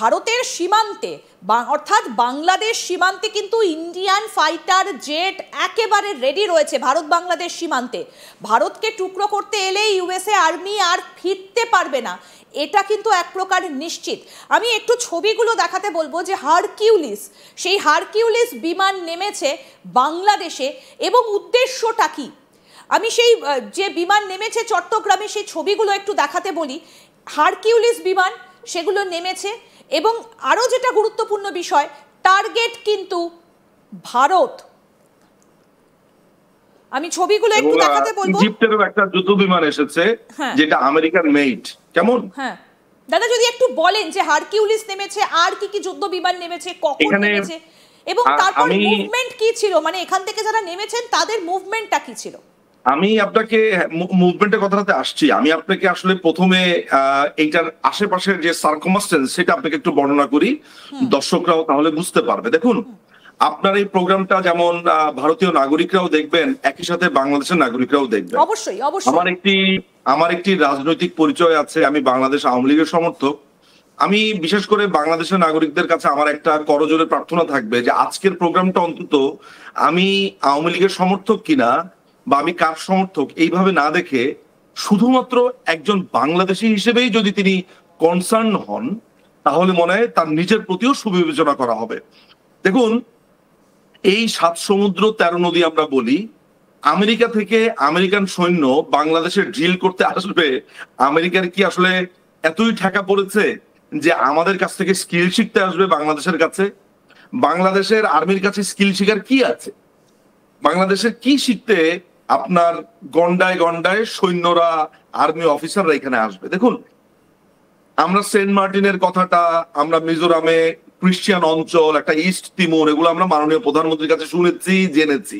ভারতের সীমান্তে অর্থাৎ বাংলাদেশ সীমান্তে কিন্তু ইন্ডিয়ান ফাইটার জেট একেবারে রেডি রয়েছে। ভারত বাংলাদেশ সীমান্তে ভারতকে টুকরো করতে এলে ইউএসএ আর্মি আর ফিরতে পারবে না, এটা কিন্তু এক প্রকার নিশ্চিত। আমি একটু ছবিগুলো দেখাতে বলবো যে হারকিউলিস, সেই হারকিউলিস বিমান নেমেছে বাংলাদেশে এবং উদ্দেশ্যটা কি। আমি সেই যে বিমান নেমেছে চট্টগ্রামে সেই ছবিগুলো একটু দেখাতে বলি। হারকিউলিস বিমান সেগুলো নেমেছে এবং আরো যেটা গুরুত্বপূর্ণ বিষয়, টার্গেট কিন্তু ভারত। আমি ছবিগুলো একটু দেখাতে বলবো। ইজিপ্টেরও একটা যুদ্ধ বিমান এসেছে যেটা আমেরিকান মেড। কেমন? হ্যাঁ দাদা, যদি একটু বলেন যে হারকিউলিস নেমেছে, আর কি কি যুদ্ধ বিমান নেমেছে, কখন নেমেছে এবং তারপর মুভমেন্ট কি ছিল, মানে এখান থেকে যারা নেমেছেন তাদের মুভমেন্টটা কি ছিল। আমি আপনাকে মুভমেন্টের কথাটাতে আসছি। আমি আপনাকে আসলে প্রথমে এইটার আশেপাশের যে সার্কামস্টেন্স সেটা আপনাকে একটু বর্ণনা করি, দর্শকরাও তাহলে বুঝতে পারবে। দেখুন, আপনার এই প্রোগ্রামটা যেমন ভারতীয় নাগরিকরাও দেখবেন, একই সাথে বাংলাদেশের নাগরিকরাও দেখবেন। অবশ্যই অবশ্যই। আমার একটি রাজনৈতিক পরিচয় আছে, আমি বাংলাদেশ আওয়ামী লীগের সমর্থক। আমি বিশেষ করে বাংলাদেশের নাগরিকদের কাছে আমার একটা করজোড়ে প্রার্থনা থাকবে যে আজকের প্রোগ্রামটা অন্তত আমি আওয়ামী লীগের সমর্থক কিনা বা আমি কার সমর্থক এইভাবে না দেখে শুধুমাত্র একজন বাংলাদেশী হিসেবেই যদি তিনি কনসার্ন হন, তাহলে মনে হয় তার নিজের প্রতিও সুবিবেচনা করা হবে। দেখুন, এই 7 সমুদ্র 13 নদী আমরা বলি, আমেরিকা থেকে আমেরিকান সৈন্য বাংলাদেশে ড্রিল করতে আসবে। আমেরিকার কি আসলে এতই ঠেকা পড়েছে যে আমাদের কাছ থেকে স্কিল শিখতে আসবে বাংলাদেশের কাছে? বাংলাদেশের আর্মির কাছে স্কিল শিখার কি আছে? বাংলাদেশের কি শিখতে আপনার গন্ডায় গন্ডায় সৈন্যরা, আর্মি অফিসাররা এখানে আসবে? দেখুন, আমরা সেন্ট মার্টিনের কথাটা, আমরা মিজোরামে ক্রিশ্চিয়ান অঞ্চল, একটা ইস্ট তিমুর, এগুলো আমরা মাননীয় প্রধানমন্ত্রীর কাছে শুনেছি, জেনেছি।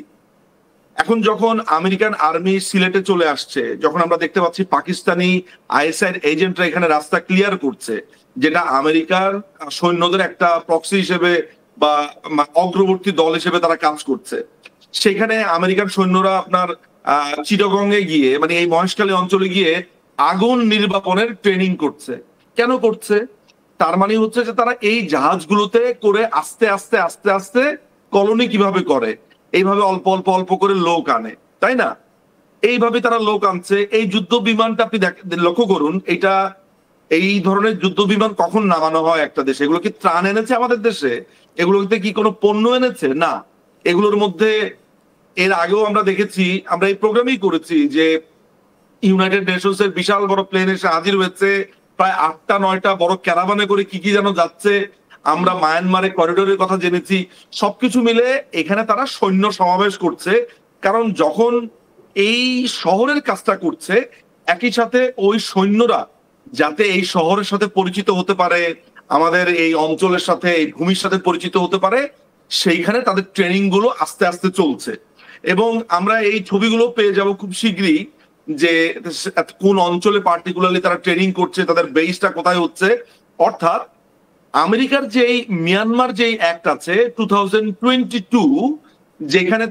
এখন যখন আমেরিকান আর্মি সিলেটে চলে আসছে, যখন আমরা দেখতে পাচ্ছি পাকিস্তানি আইএসআই এজেন্টরা এখানে রাস্তা ক্লিয়ার করছে, যেটা আমেরিকার সৈন্যদের একটা প্রক্সি হিসেবে বা অগ্রবর্তী দল হিসেবে তারা কাজ করছে, সেখানে আমেরিকান সৈন্যরা আপনার চিটাগংয়ে গিয়ে, মানে এই মহেশখালী অঞ্চলে গিয়ে আগুন নির্বাপনের ট্রেনিং করছে। কেন করছে? তার মানে হচ্ছে যে তারা এই জাহাজগুলোতে করে আস্তে আস্তে আস্তে আস্তে কলোনি কিভাবে করে, এইভাবে অল্প অল্প অল্প করে লোক আনে, তাই না? এইভাবে তারা লোক আনছে। এই যুদ্ধ বিমানটা আপনি লক্ষ্য করুন, এটা এই ধরনের যুদ্ধ বিমান কখন নামানো হয় একটা দেশে? এগুলো কি ত্রাণ এনেছে আমাদের দেশে? এগুলোতে কি কোনো পণ্য এনেছে? না। এগুলোর মধ্যে এর আগেও আমরা দেখেছি, আমরা এই প্রোগ্রামই করেছি যে ইউনাইটেড নেশনস এর বিশাল বড় প্লেন এসে হাজির হয়েছে, প্রায় 8টা 9টা বড় ক্যারাভানে করে কি কি যেন যাচ্ছে। আমরা মায়ানমারে করিডোরের কথা জেনেছি। সবকিছু মিলে এখানে তারা সৈন্য সমাবেশ করছে, কারণ যখন এই শহরের কাজটা করছে, একই সাথে ওই সৈন্যরা যাতে এই শহরের সাথে পরিচিত হতে পারে, আমাদের এই অঞ্চলের সাথে, এই ভূমির সাথে পরিচিত হতে পারে, সেইখানে তাদের ট্রেনিং গুলো আস্তে আস্তে চলছে। এবং আমরা এই ছবিগুলো পেয়ে যাব খুব শীঘ্রই, যে কোন অঞ্চলে পার্টিকুলারলি তারা ট্রেনিং করছে, তাদের বেসটা কোথায় হচ্ছে। অর্থাৎ আমেরিকার যে মিয়ানমার যে অ্যাক্ট আছে 2022, যেখানে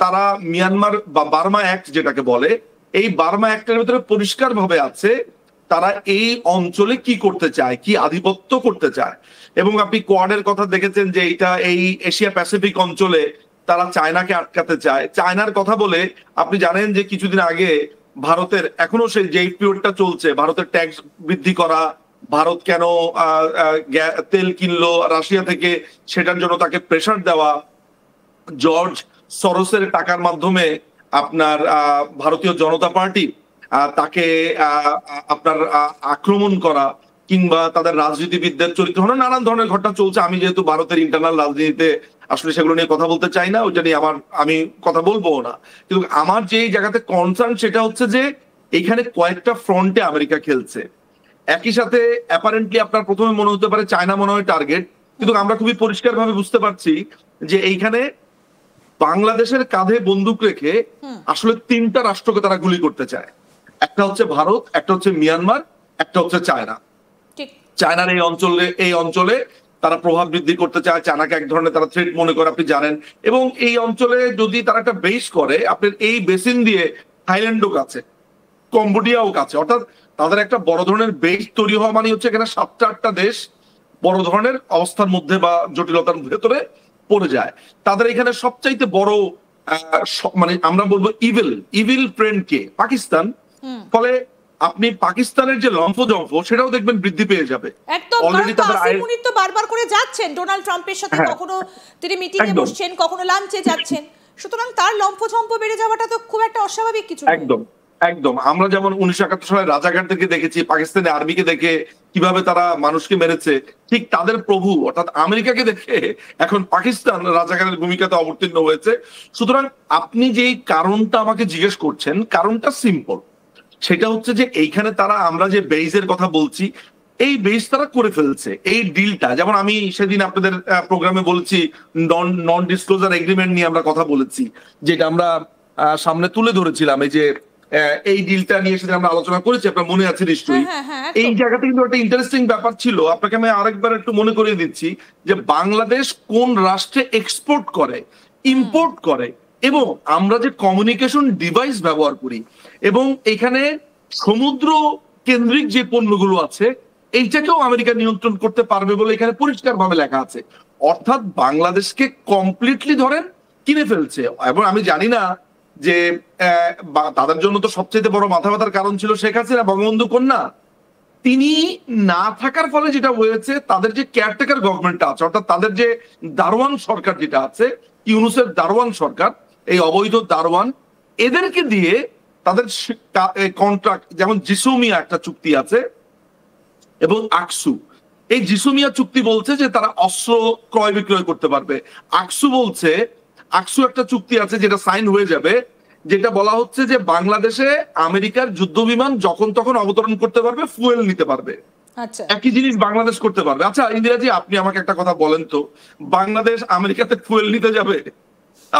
তারা মিয়ানমার বা বার্মা অ্যাক্ট যেটাকে বলে, এই বার্মা অ্যাক্টের ভিতরে পরিষ্কার ভাবে আছে তারা এই অঞ্চলে কি করতে চায়, কি আধিপত্য করতে চায়। এবং আপনি কোয়াডের কথা দেখেছেন যে এটা এই এশিয়া প্যাসিফিক অঞ্চলে তারা চায়নাকে আটকাতে চায়। চায়নার কথা বলে আপনি জানেন যে কিছুদিন আগে ভারতের, এখনো সেই যে পিরিয়ডটা চলছে, ভারতের ট্যাক্স বৃদ্ধি করা, ভারত কেন তেল কিনলো রাশিয়া থেকে, সেটার জন্য তাকে প্রেসার দেওয়া, জর্জ সরোসের টাকার মাধ্যমে আপনার ভারতীয় জনতা পার্টি তাকে আপনার আক্রমণ করা, কিংবা তাদের রাজনীতিবিদদের চরিত্র হলো, নানান ধরনের ঘটনা চলছে। আমি যেহেতু ভারতের ইন্টারনাল রাজনীতিতে আসলে সেগুলো নিয়ে কথা বলতে চাই না, ওইটা নিয়ে আমি কথা বলবো না। কিন্তু আমার যে জায়গাতে কনসার্ন সেটা হচ্ছে যে এখানে কয়েকটা ফ্রন্টে আমেরিকা খেলছে। একই সাথে অ্যাপারেন্টলি আপনার প্রথমে মনে হতে পারে চায়না মনে হয় টার্গেট, কিন্তু আমরা খুবই পরিষ্কার ভাবে বুঝতে পারছি যে এইখানে বাংলাদেশের কাঁধে বন্দুক রেখে আসলে 3টা রাষ্ট্রকে তারা গুলি করতে চায়। একটা হচ্ছে ভারত, একটা হচ্ছে মিয়ানমার, একটা হচ্ছে চায়না। চায়নার এই অঞ্চলে তারা প্রভাব বৃদ্ধি করতে চায়, চায়নাকে এক ধরনের তারা থ্রেট মনে করে, আপনি জানেন। এবং এই অঞ্চলে যদি তারা একটা বেস করে, আপনার এই বেসিন দিয়ে থাইল্যান্ডও কাছে, কম্বোডিয়াও কাছে, অর্থাৎ তাদের একটা বড় ধরনের বেস তৈরি হওয়া মানে হচ্ছে এখানে 7টা 8টা দেশ বড় ধরনের অবস্থার মধ্যে বা জটিলতার ভেতরে পড়ে যায়। তাদের এখানে সবচাইতে বড় মানে আমরা বলবো ইভিল ফ্রেন্ড কে? পাকিস্তান। ফলে আপনি পাকিস্তানের যে লম্ফজম্ফ সেটাও দেখবেন বৃদ্ধি পেয়ে যাবে। একদম, কারণ তো আসিফ মুনির তো বারবার করে যাচ্ছেন ডোনাল্ড ট্রাম্পের সাথে, কখনো তিনি মিটিং এ বসছেন, কখনো লাঞ্চে যাচ্ছেন, সুতরাং তার লম্ফঝম্প বেড়ে যাওয়াটা তো খুব একটা অস্বাভাবিক কিছু নয়। একদম একদম। আমরা যেমন 1971 সালে রাজাঘাটদেরকে দেখেছি, পাকিস্তানি আর্মিকে দেখে কিভাবে তারা মানুষকে মেরেছে, ঠিক তাদের প্রভু অর্থাৎ আমেরিকাকে দেখে এখন পাকিস্তান রাজাঘাটের ভূমিকাতে অবতীর্ণ হয়েছে। সুতরাং আপনি যেই কারণটা আমাকে জিজ্ঞেস করছেন, কারণটা সিম্পল। সেটা হচ্ছে যে এইখানে তারা, আমরা যে বেইজের কথা বলছি, এই বেইজ তারা করে ফেলছে। এই ডিলটা, যেমন আমি সেদিন আপনাদের প্রোগ্রামে বলেছি নন ডিসক্লোজার এগ্রিমেন্ট নিয়ে আমরা কথা বলেছি, যেটা আমরা সামনে তুলে ধরেছিলাম। এই যে এই ডিলটা নিয়ে সেদিন আমরা আলোচনা করেছি, আপনার মনে আছে নিশ্চয়ই। এই জায়গাতে কিন্তু একটা ইন্টারেস্টিং ব্যাপার ছিল, আপনাকে আমি আরেকবার একটু মনে করিয়ে দিচ্ছি, যে বাংলাদেশ কোন রাষ্ট্রে এক্সপোর্ট করে, ইম্পোর্ট করে, এবং আমরা যে কমিউনিকেশন ডিভাইস ব্যবহার করি, এবং এখানে সমুদ্র কেন্দ্রিক যে পণ্যগুলো আছে, এইটাকেও আমেরিকা নিয়ন্ত্রণ করতে পারবে বলে এখানে পরিষ্কার ভাবে লেখা আছে। অর্থাৎ বাংলাদেশকে কমপ্লিটলি ধরেন কিনে ফেলছে। এবং আমি জানি না যে তাদের জন্য তো সবচেয়ে বড় মাথা ব্যথার কারণ ছিল শেখ হাসিনা, বঙ্গবন্ধু কন্যা। তিনি না থাকার ফলে যেটা হয়েছে, তাদের যে কেয়ারটেকার গভর্নমেন্টটা আছে, অর্থাৎ তাদের যে দারোয়ান সরকার যেটা আছে, ইউনূসের দারোয়ান সরকার, এই অবৈধ দারোয়ান, এদেরকে দিয়ে তাদের কন্ট্রাক্ট, যেমন জিসুমিয়া একটা চুক্তি আছে এবং আকসু। এই জিসুমিয়া চুক্তি বলছে যে তারা অস্ত্র ক্রয় বিক্রয় করতে পারবে। আকসু বলছে, আকসু একটা চুক্তি আছে যেটা সাইন হয়ে যাবে, যেটা বলা হচ্ছে যে বাংলাদেশে আমেরিকার যুদ্ধ বিমান যখন তখন অবতরণ করতে পারবে, ফুয়েল নিতে পারবে। একই জিনিস বাংলাদেশ করতে পারবে। আচ্ছা ইন্দিরাজি, আপনি আমাকে একটা কথা বলেন তো, বাংলাদেশ আমেরিকাতে ফুয়েল নিতে যাবে?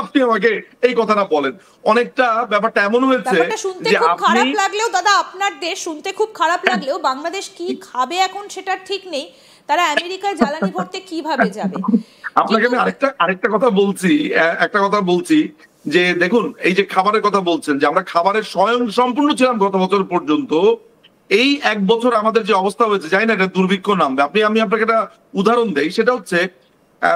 আপনি আমাকে এই কথাটা বলেন। অনেকটা ব্যাপারটা এমন হয়েছে যে খারাপ লাগলেও, দাদা আপনার দেশ শুনতে খুব খারাপ লাগলেও বাংলাদেশ কি খাবে এখন সেটা ঠিক নেই, তারা আমেরিকায় জ্বালানি ভরতে কিভাবে যাবে। আপনাকে আমি আরেকটা কথা বলছি, একটা কথা বলছি, যে দেখুন এই যে খাবারের কথা বলছেন, যে আমরা খাবারের স্বয়ং সম্পূর্ণ ছিলাম গত বছর পর্যন্ত। এই এক বছর আমাদের যে অবস্থা হয়েছে, জানি না এটা দুর্ভিক্ষ নামবে। আমি আপনাকে একটা উদাহরণ দেই, সেটা হচ্ছে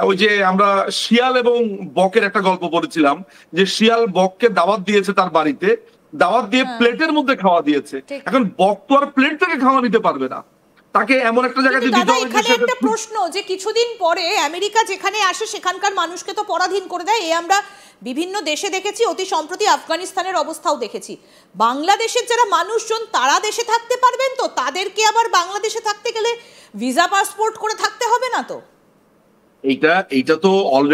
ওই যে আমরা শিয়াল এবং বকের একটা গল্প পড়েছিলাম, যে শিয়াল বককে দাওয়াত দিয়েছে তার বাড়িতে, দাওয়াত দিয়ে প্লেটের মধ্যে খাওয়া দিয়েছে। এখন বক তো আর প্লেট থেকে খাওয়া নিতে পারবে না, তাকে এমন একটা জায়গাতে দিতে হবে। এখানে একটা প্রশ্ন, যে কিছুদিন পরে আমেরিকা যেখানে আসে সেখানকার মানুষকে তো পরাধীন করে দেয়। আমরা বিভিন্ন দেশে দেখেছি, অতি সম্প্রতি আফগানিস্তানের অবস্থাও দেখেছি। বাংলাদেশের যারা মানুষজন তারা দেশে থাকতে পারবেন তো? তাদেরকে আবার বাংলাদেশে থাকতে গেলে ভিসা পাসপোর্ট করে থাকতে হবে না তো? এইটা তো অলরেডি